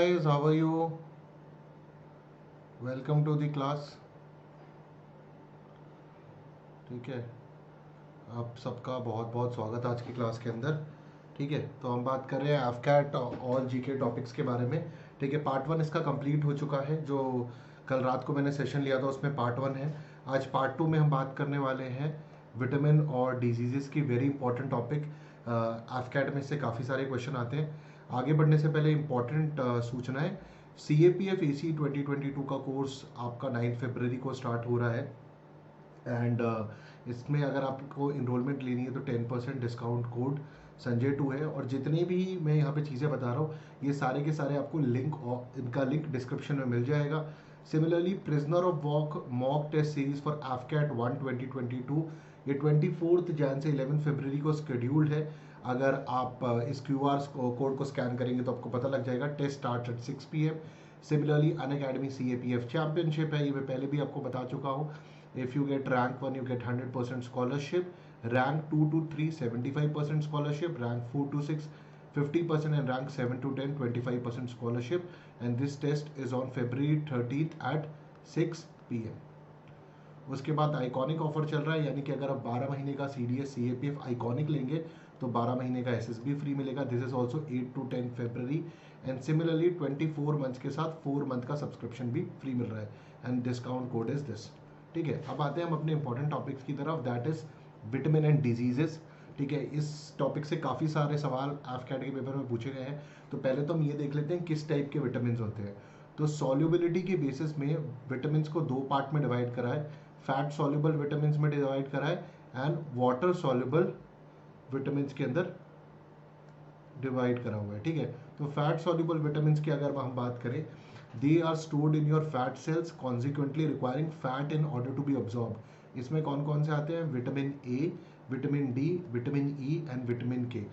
Guys, how are you? Welcome to the class. ठीक है, आप सबका बहुत बहुत स्वागत है आज की क्लास के अंदर। ठीक है, तो हम बात कर रहे हैं एफकैट और जीके टॉपिक्स के बारे में। ठीक है, पार्ट 1 इसका कंप्लीट हो चुका है। जो कल रात को मैंने सेशन लिया था उसमें पार्ट 1 है। आज पार्ट 2 में हम बात करने वाले हैं विटामिन और डिजीजेस की। Very important topic. एफकैट में से काफ़ी सारे क्वेश्चन आते हैं। आगे बढ़ने से पहले इंपॉर्टेंट सूचनाएं। CAPF AC 2022 का कोर्स आपका 9 फरवरी को स्टार्ट हो रहा है। एंड इसमें अगर आपको इनरोलमेंट लेनी है तो 10% डिस्काउंट कोड संजय 2 है। और जितने भी मैं यहाँ पे चीज़ें बता रहा हूँ ये सारे के सारे आपको इनका लिंक डिस्क्रिप्शन में मिल जाएगा। Similarly prisoner of walk mock test series for AFCAT 1 2022 ये 24 जैन से 11 फरवरी को शेड्यूल्ड है। अगर आप इस QR कोड को स्कैन करेंगे तो आपको पता लग जाएगा। Test start at 6 PM। Similarly Unacademy CAPF championship है, ये मैं पहले भी आपको बता चुका हूँ। If you get rank 1, you get 100% scholarship. Rank 2 to 3, 75% scholarship. Rank 4 to 6, 50%, and rank 7 to 10, 25% scholarship. And this test is on February 13th at 6 PM. उसके बाद आइकॉनिक ऑफर चल रहा है, यानी कि अगर आप 12 महीने का CDS CAPF आइकॉनिक लेंगे तो 12 महीने का SSB फ्री मिलेगा। This is also 8 to 10 February. And similarly 24 months के साथ 4 मंथ का सब्सक्रिप्शन भी फ्री मिल रहा है। And discount code is this. ठीक है, अब आते हैं हम अपने इंपॉर्टेंट टॉपिक्स की तरफ, that is vitamin and diseases. ठीक है, इस टॉपिक से काफ़ी सारे सवाल एफकैट के पेपर में पूछे गए हैं। तो पहले तो हम ये देख लेते हैं किस टाइप के विटामिन होते हैं। तो सॉल्युबिलिटी के बेसिस में विटामिन को 2 पार्ट में डिवाइड करा है। फैट सॉल्युबल विटामिन में डिवाइड करा है एंड वाटर सॉल्युबल विटामिन के अंदर डिवाइड करा हुआ है। ठीक है, तो फैट सॉल्युबल विटामिन की अगर हम बात करें, they are stored in your fat cells consequently requiring fat in order to be absorbed। इसमें कौन कौन से आते हैं? Vitamin A, vitamin D, vitamin E and vitamin K।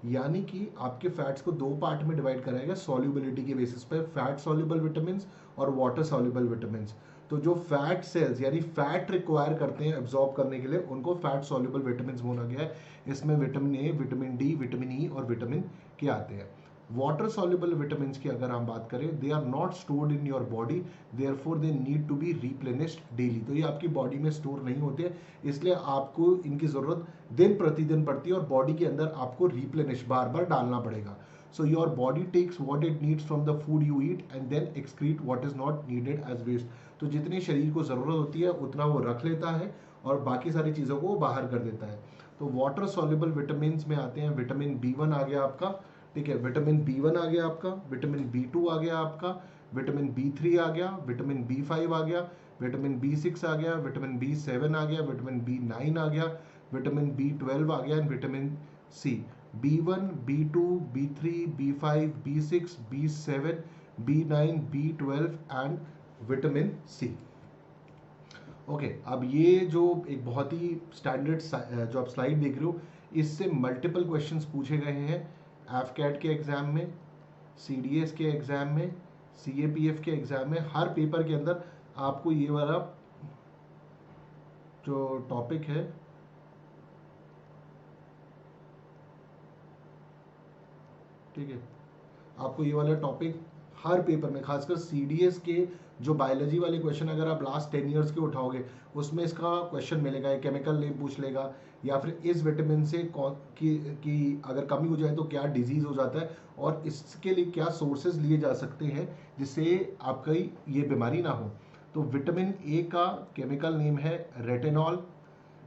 यानी कि आपके फैट्स को 2 पार्ट में डिवाइड करा गया सॉल्युबिलिटी के बेसिस पे, फैट सॉल्युबल विटामिन और वाटर सॉल्युबल विटामिन। तो जो फैट सेल्स यानी फैट रिक्वायर करते हैं एब्जॉर्ब करने के लिए उनको फैट सॉल्युबल विटामिन बोला गया है। इसमें vitamin A, vitamin D, vitamin E और विटामिन K आते हैं। वाटर सॉल्युबल विटामिन की अगर हम बात करें, they are not stored in your body, therefore they need to be replenished daily. तो ये आपकी बॉडी में स्टोर नहीं होते, इसलिए आपको इनकी जरूरत दिन प्रतिदिन पड़ती है और बॉडी के अंदर आपको रिप्लेनिश बार बार डालना पड़ेगा। So your body takes what it needs from the food you eat and then excrete what is not needed as waste. तो जितनी शरीर को जरूरत होती है उतना वो रख लेता है और बाकी सारी चीजों को वो बाहर कर देता है। तो वाटर सॉल्युबल विटामिन में आते हैं विटामिन B1 आ गया आपका। ठीक है, विटामिन B1 आ गया आपका, विटामिन B2 आ गया आपका, विटामिन B3 आ गया, विटामिन B5 आ गया, विटामिन B6 आ गया, विटामिन B7 आ गया, विटामिन B9 आ गया, विटामिन B12 आ गया and vitamin C। B1, B2, B3, B5, B6, B7, B9, B12 and vitamin C। Okay, अब ये जो एक बहुत ही स्टैंडर्ड जो आप स्लाइड देख रहे हो, इससे मल्टीपल क्वेश्चंस पूछे गए हैं एफकैट के एग्जाम में, CDS के एग्जाम में, CAPF के एग्जाम में। हर पेपर के अंदर आपको ये वाला जो टॉपिक है, ठीक है, आपको ये वाला टॉपिक हर पेपर में, खासकर CDS के जो बायोलॉजी वाले क्वेश्चन अगर आप लास्ट 10 ईयर्स के उठाओगे उसमें इसका क्वेश्चन मिलेगा। केमिकल नेम पूछ लेगा, या फिर इस विटामिन से कौन की अगर कमी हो जाए तो क्या डिजीज हो जाता है और इसके लिए क्या सोर्सेज लिए जा सकते हैं जिससे आपका ये बीमारी ना हो। तो विटामिन A का केमिकल नेम है रेटिनॉल।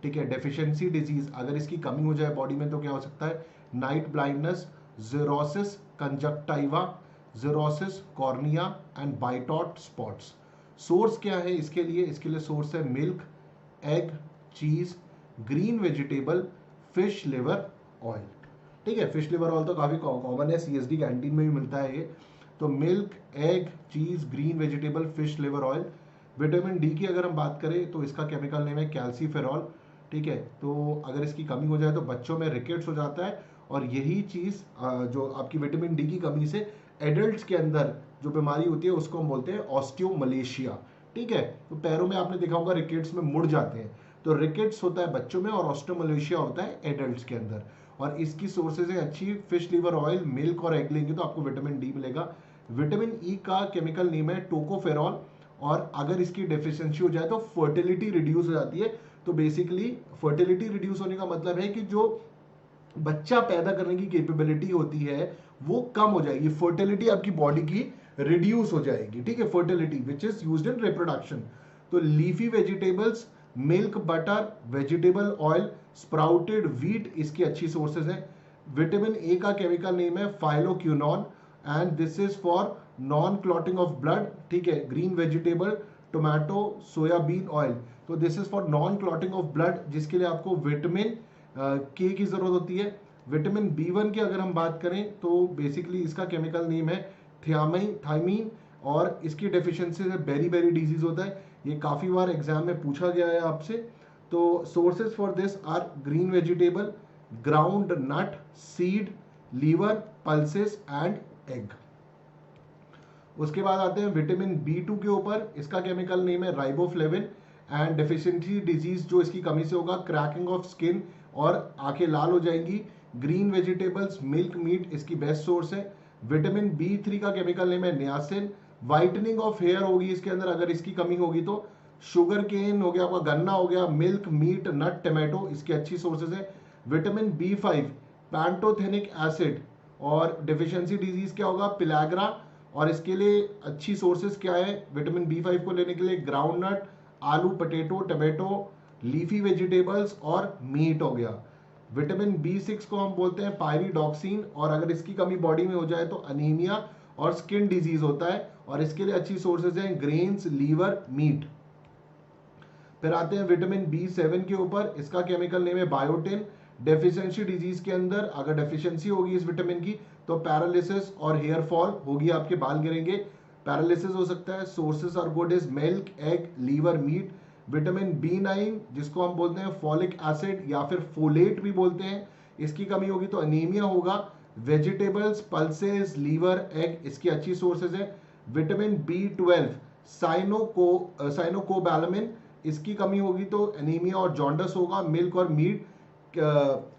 ठीक है, डेफिशिएंसी डिजीज अगर इसकी कमी हो जाए बॉडी में तो क्या हो सकता है? Night blindness, xerosis conjunctiva, xerosis cornea and Bitot's spots. Source क्या है इसके लिए? इसके लिए सोर्स है milk, egg, cheese, green vegetable, fish liver oil. ठीक है, फिश लिवर ऑयल तो काफी कॉमन है, CSD कैंटीन में भी मिलता है ये। तो milk, egg, cheese, green vegetable, fish liver oil. Vitamin D की अगर हम बात करें तो इसका केमिकल नेम है कैल्सीफेरॉल। ठीक है, तो अगर इसकी कमी हो जाए तो बच्चों में रिकेट्स हो जाता है और यही चीज जो आपकी विटामिन D की कमी से एडल्ट्स के अंदर जो बीमारी होती है उसको हम बोलते हैं ऑस्टियोमलेशिया। ठीक है, तो पैरों में आपने देखा होगा रिकेट्स में मुड़ जाते हैं, तो रिकेट्स होता है बच्चों में और ऑस्टियोमलेशिया होता है एडल्ट्स के अंदर। और इसकी सोर्सेज है अच्छी फिश लिवर ऑयल, मिल्क और एग लेंगे तो आपको विटामिन D मिलेगा। विटामिन ई का केमिकल नेम है टोकोफेरॉल, और अगर इसकी डेफिशिएंसी हो जाए तो फर्टिलिटी रिड्यूस हो जाती है। तो बेसिकली फर्टिलिटी रिड्यूस होने का मतलब है कि जो बच्चा पैदा करने की कैपेबिलिटी होती है वो कम हो जाएगी, फर्टिलिटी आपकी बॉडी की रिड्यूस हो जाएगी, ठीक है, fertility which is used in reproduction. तो leafy vegetables, milk, butter, vegetable oil, sprouted wheat इसकी अच्छी सोर्सेज हैं। विटामिन ए का केमिकल नेम है phylloquinone and this is for non clotting of blood, ठीक है। Green vegetable, tomato, soybean oil, तो this is for non clotting of blood, जिसके लिए आपको विटामिन के की जरूरत होती है। विटामिन B1 की अगर हम बात करें तो बेसिकली इसका केमिकल नेम है थायमीन, और इसकी डेफिशिएंसी से बेरी बेरी डिजीज होता है। ये काफी बार एग्जाम में पूछा गया है आपसे। तो sources for this are green vegetable, ground nut, seed, liver, pulses and egg. उसके बाद आते हैं विटामिन B2 के ऊपर, इसका केमिकल नेम है राइबोफ्लेविन एंड डेफिशिएंसी डिजीज जो इसकी कमी से होगा क्रैकिंग ऑफ स्किन और आंखें लाल हो जाएंगी। ग्रीन वेजिटेबल्स, मिल्क, मीट इसकी बेस्ट सोर्स है। विटामिन B3 का केमिकल नेम है नियासिन, वाइटनिंग ऑफ हेयर होगी इसके अंदर अगर इसकी कमी होगी तो। शुगर केन हो गया, आपका गन्ना हो गया, मिल्क, मीट, नट, टमाटो इसकी अच्छी सोर्सेज है। विटामिन B5 पैंटोथेनिक एसिड, और डेफिशिएंसी डिजीज क्या होगा पिलैग्रा, और इसके लिए अच्छी सोर्सेज क्या है विटामिन B5 को लेने के लिए ग्राउंडनट, आलू, पटेटो, टमाटो, लीफी वेजिटेबल्स और मीट हो गया। विटामिन B6 को हम बोलते हैं पायरिडॉक्सिन, और अगर इसकी कमी बॉडी में हो जाए तो अनीमिया और स्किन डिजीज होता है, और इसके लिए अच्छी सोर्सेज हैं ग्रेन्स, लीवर, मीट। फिर आते हैं विटामिन B7 के ऊपर, इसका केमिकल नेम है बायोटिन। डेफिशिएंसी डिजीज के अंदर अगर डेफिशिएंसी होगी इस विटामिन की तो पैरालिसिस और हेयर फॉल होगी, आपके बाल गिरेंगे, पैरालिसिस हो सकता है। Sources are good is milk, egg, liver, meat. Vitamin B9 जिसको हम बोलते हैं फॉलिक एसिड या फिर फोलेट भी बोलते हैं, इसकी कमी होगी तो अनीमिया होगा। वेजिटेबल्स, पल्सेस, लीवर, एग इसकी अच्छी सोर्सेज है। विटामिन B12 साइनोकोबैलामिन, इसकी कमी होगी तो एनीमिया और जॉन्डस होगा। मिल्क और मीट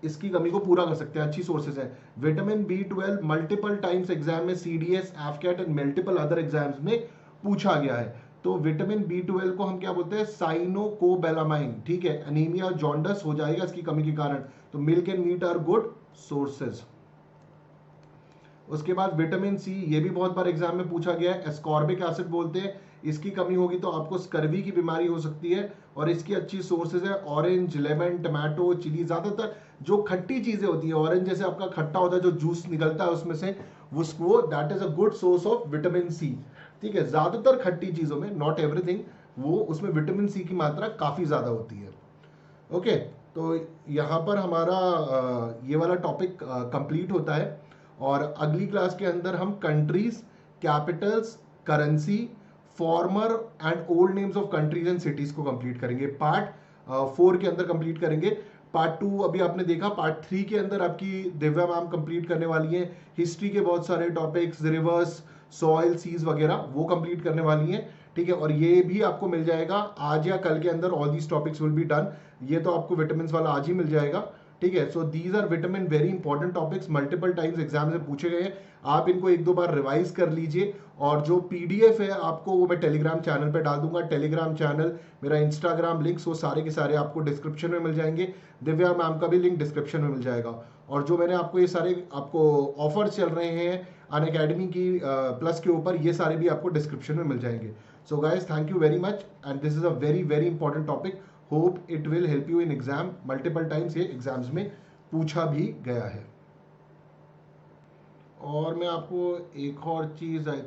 इसकी कमी को पूरा कर सकते हैं, अच्छी सोर्सेज है। Vitamin B12 multiple times exam में CDS, AFCAT and multiple other exams में पूछा गया है। तो विटामिन B12 को हम क्या बोलते हैं साइनोकोबैलामाइन, ठीक है। अनीमिया, जॉन्डस हो जाएगा इसकी कमी के कारण, तो milk and meat are good sources. उसके बाद विटामिन C, ये भी बहुत बार एग्जाम में पूछा गया है, एस्कॉर्बिक एसिड बोलते हैं, इसकी कमी होगी तो आपको स्कर्वी की बीमारी हो सकती है, और इसकी अच्छी सोर्सेज है ऑरेंज, लेमन, टमाटो, चिली। ज्यादातर जो खट्टी चीजें होती है, ऑरेंज जैसे आपका खट्टा होता है जो जूस निकलता है उसमें से, उसको that is a good source of vitamin C, ठीक है। ज्यादातर खट्टी चीजों में, नॉट एवरीथिंग, वो उसमें विटामिन C की मात्रा काफी ज्यादा होती है। ओके, तो यहाँ पर हमारा ये वाला टॉपिक कंप्लीट होता है, और अगली क्लास के अंदर हम countries, Capitals, currency, farmer and old names of countries and cities को कंप्लीट करेंगे। पार्ट 4 के अंदर कंप्लीट करेंगे। पार्ट 2 अभी आपने देखा, पार्ट 3 के अंदर आपकी दिव्या मैम कंप्लीट करने वाली है हिस्ट्री के बहुत सारे टॉपिक्स, रिवर्स, सॉइल, सीज वगैरह, वो कंप्लीट करने वाली हैं, ठीक है। और ये भी आपको मिल जाएगा आज या कल के अंदर, all these topics will be done. ये तो आपको विटामिन वाला आज ही मिल जाएगा, ठीक है। So these are vitamin very important topics, multiple times exam से पूछे गए हैं। आप इनको एक दो बार रिवाइज कर लीजिए, और जो PDF है आपको वो मैं टेलीग्राम चैनल पे डाल दूंगा। टेलीग्राम चैनल, मेरा इंस्टाग्राम लिंक्स, वो सारे के सारे आपको डिस्क्रिप्शन में मिल जाएंगे। दिव्या मैम का भी लिंक डिस्क्रिप्शन में मिल जाएगा। और जो मैंने आपको ये सारे आपको ऑफर्स चल रहे हैं अनअकैडमी की प्लस के ऊपर, ये सारे भी आपको डिस्क्रिप्शन में मिल जाएंगे। So guys, thank you very much, and this is a very very important topic. Hope it will help you in exam. Multiple times ये एग्जाम्स में पूछा भी गया है। और मैं आपको एक और चीज आई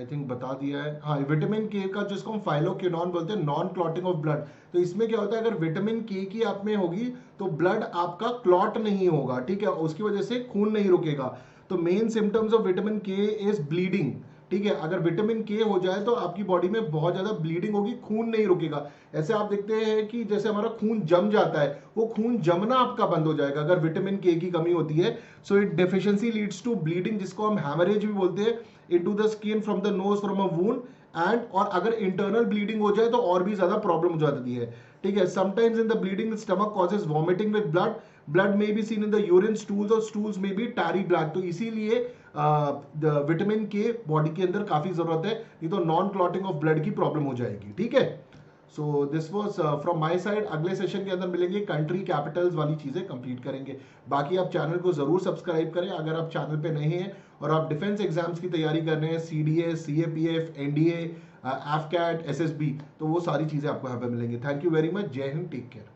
थिंक बता दिया है। हाँ, विटामिन के का जिसको हम फाइलोक्विनोन बोलते हैं, नॉन क्लॉटिंग ऑफ ब्लड। तो इसमें क्या होता है, अगर विटामिन के की आप में होगी तो ब्लड आपका क्लॉट नहीं होगा, ठीक है, उसकी वजह से खून नहीं रुकेगा। तो मेन सिम्टम्स ऑफ विटामिन के इज ब्लीडिंग, ठीक है। अगर विटामिन के हो जाए तो आपकी बॉडी में बहुत ज्यादा ब्लीडिंग होगी, खून नहीं रुकेगा। ऐसे आप देखते हैं कि जैसे हमारा खून जम जाता है, वो खून जमना आपका बंद हो जाएगा अगर विटामिन के की कमी होती है। So it deficiency leads to bleeding, जिसको हम हैमरेज भी बोलते हैं, into the skin from the nose from a wound and, और अगर इंटरनल ब्लीडिंग हो जाए तो और भी ज्यादा प्रॉब्लम हो जाती है, ठीक है। Sometimes in the bleeding stomach causes vomiting with blood, blood में be seen in the urine, stools और स्टूल्स में बी टैरी ब्लैक। तो इसीलिए विटामिन के बॉडी के अंदर काफी जरूरत है, नहीं तो नॉन क्लॉटिंग ऑफ ब्लड की प्रॉब्लम हो जाएगी। ठीक है, so this was from my side. अगले सेशन के अंदर मिलेंगे, कंट्री कैपिटल्स वाली चीजें कंप्लीट करेंगे। बाकी आप चैनल को जरूर सब्सक्राइब करें अगर आप चैनल पे नए हैं और आप डिफेंस एग्जाम्स की तैयारी कर रहे हैं, CDS, CAPF, NDA, AFCAT, SSB, तो वो सारी चीजें आपको यहाँ पे मिलेंगी। थैंक यू वेरी मच, जय हिंद, टेक केयर।